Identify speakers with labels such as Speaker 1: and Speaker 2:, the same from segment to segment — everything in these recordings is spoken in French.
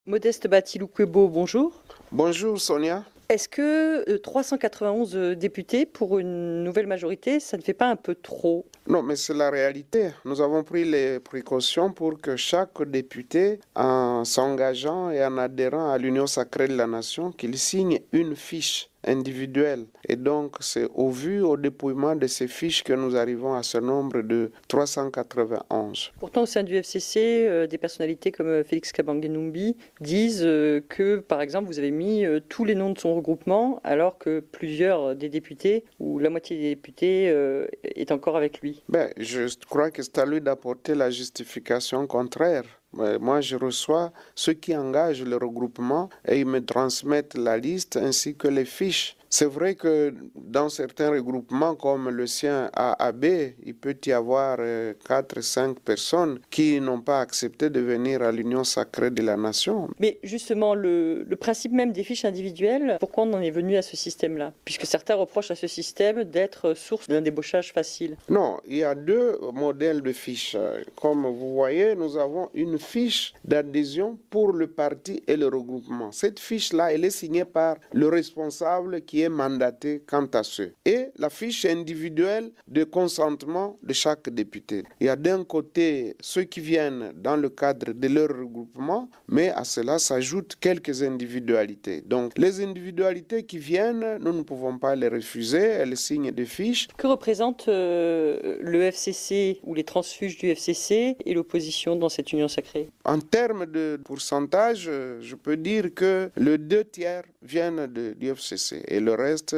Speaker 1: Modeste Batilou-Quebo, bonjour.
Speaker 2: Bonjour Sonia.
Speaker 1: Est-ce que 391 députés pour une nouvelle majorité, ça ne fait pas un peu trop?
Speaker 2: Non, mais c'est la réalité. Nous avons pris les précautions pour que chaque député, en s'engageant et en adhérant à l'Union sacrée de la nation, qu'il signe une fiche individuelle. Et donc, c'est au dépouillement de ces fiches que nous arrivons à ce nombre de 391.
Speaker 1: Pourtant, au sein du FCC, des personnalités comme Félix Kabange-Numbi disent que, par exemple, vous avez mis tous les noms de son regroupement, alors que plusieurs des députés, ou la moitié des députés, est encore avec lui.
Speaker 2: Je crois que c'est à lui d'apporter la justification contraire. Moi, je reçois ceux qui engagent le regroupement et ils me transmettent la liste ainsi que les fiches. C'est vrai que dans certains regroupements comme le sien AAB, il peut y avoir 4-5 personnes qui n'ont pas accepté de venir à l'Union sacrée de la nation.
Speaker 1: Mais justement, le principe même des fiches individuelles, pourquoi on en est venu à ce système-là? Puisque certains reprochent à ce système d'être source d'un débauchage facile.
Speaker 2: Non, il y a deux modèles de fiches. Comme vous voyez, nous avons une fiche d'adhésion pour le parti et le regroupement. Cette fiche-là, elle est signée par le responsable qui est mandaté quant à ceux. Et la fiche individuelle de consentement de chaque député. Il y a d'un côté ceux qui viennent dans le cadre de leur regroupement, mais à cela s'ajoutent quelques individualités. Donc les individualités qui viennent, nous ne pouvons pas les refuser, elles signent des fiches.
Speaker 1: Que représente le FCC ou les transfuges du FCC et l'opposition dans cette union sacrée?
Speaker 2: En termes de pourcentage, je peux dire que le 2/3 viennent du FCC et le reste,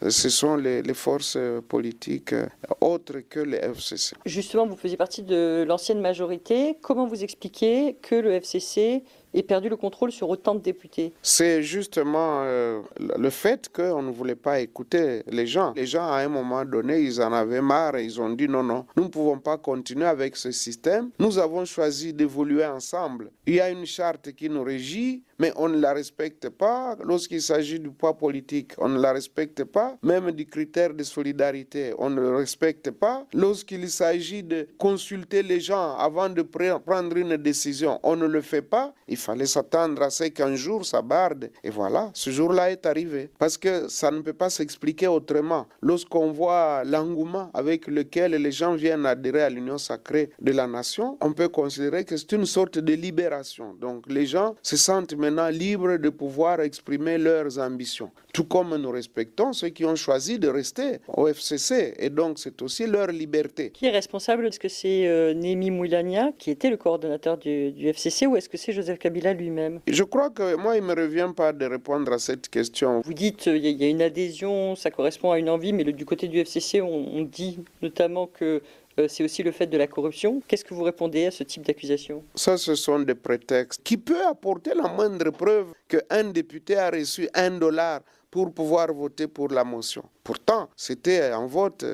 Speaker 2: ce sont les forces politiques autres que le FCC.
Speaker 1: Justement, vous faisiez partie de l'ancienne majorité. Comment vous expliquez que le FCC ait perdu le contrôle sur autant de députés?
Speaker 2: C'est justement le fait qu'on ne voulait pas écouter les gens. Les gens, à un moment donné, ils en avaient marre et ils ont dit non, non, nous ne pouvons pas continuer avec ce système. Nous avons choisi d'évoluer ensemble. Il y a une charte qui nous régit, mais on ne la respecte pas. Lorsqu'il s'agit du poids politique, on ne la respecte pas. Même du critère de solidarité, on ne le respecte pas. Lorsqu'il s'agit de consulter les gens avant de prendre une décision, on ne le fait pas. Il fallait s'attendre à ce qu'un jour ça barde. Et voilà, ce jour-là est arrivé. Parce que ça ne peut pas s'expliquer autrement. Lorsqu'on voit l'engouement avec lequel les gens viennent adhérer à l'Union sacrée de la nation, on peut considérer que c'est une sorte de libération. Donc les gens se sentent maintenant libres de pouvoir exprimer leurs ambitions. Tout comme nous respectons ceux qui ont choisi de rester au FCC. Et donc c'est aussi leur liberté.
Speaker 1: Qui est responsable? Est-ce que c'est Némi Moulania, qui était le coordonnateur du FCC, ou est-ce que c'est Joseph Kabila lui-même?
Speaker 2: Je crois que moi, il ne me revient pas de répondre à cette question.
Speaker 1: Vous dites qu'il y a une adhésion, ça correspond à une envie, mais du côté du FCC, on dit notamment que c'est aussi le fait de la corruption. Qu'est-ce que vous répondez à ce type d'accusation?
Speaker 2: Ça, ce sont des prétextes. Qui peut apporter la moindre preuve qu'un député a reçu $1 pour pouvoir voter pour la motion? Pourtant, c'était un vote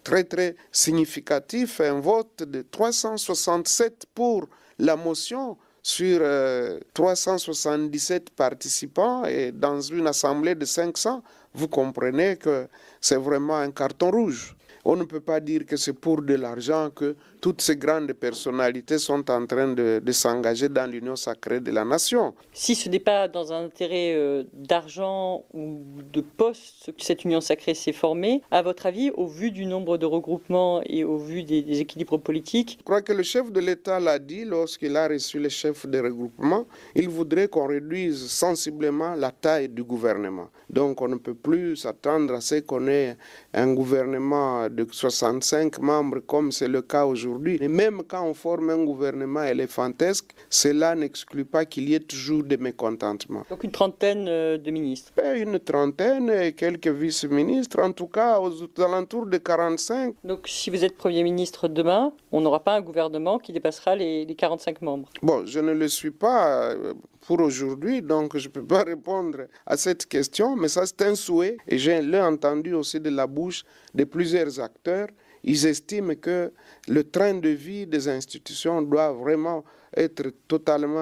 Speaker 2: très, très significatif, un vote de 367 pour la motion sur 377 participants et dans une assemblée de 500, vous comprenez que c'est vraiment un carton rouge. On ne peut pas dire que c'est pour de l'argent que toutes ces grandes personnalités sont en train de s'engager dans l'union sacrée de la nation.
Speaker 1: Si ce n'est pas dans un intérêt d'argent ou de poste que cette union sacrée s'est formée, à votre avis, au vu du nombre de regroupements et au vu des équilibres politiques?
Speaker 2: Je crois que le chef de l'État l'a dit lorsqu'il a reçu les chefs des regroupements, il voudrait qu'on réduise sensiblement la taille du gouvernement. Donc on ne peut plus s'attendre à ce qu'on ait un gouvernement de 65 membres comme c'est le cas aujourd'hui. Et même quand on forme un gouvernement éléphantesque, cela n'exclut pas qu'il y ait toujours des mécontentements.
Speaker 1: Donc une trentaine de ministres?
Speaker 2: Une trentaine et quelques vice-ministres, en tout cas aux alentours de 45.
Speaker 1: Donc si vous êtes Premier ministre demain, on n'aura pas un gouvernement qui dépassera les 45 membres?
Speaker 2: Bon, je ne le suis pas pour aujourd'hui, donc je ne peux pas répondre à cette question, mais ça c'est un souhait et je l'ai entendu aussi de la bouche de plusieurs acteurs. Ils estiment que le train de vie des institutions doit vraiment être totalement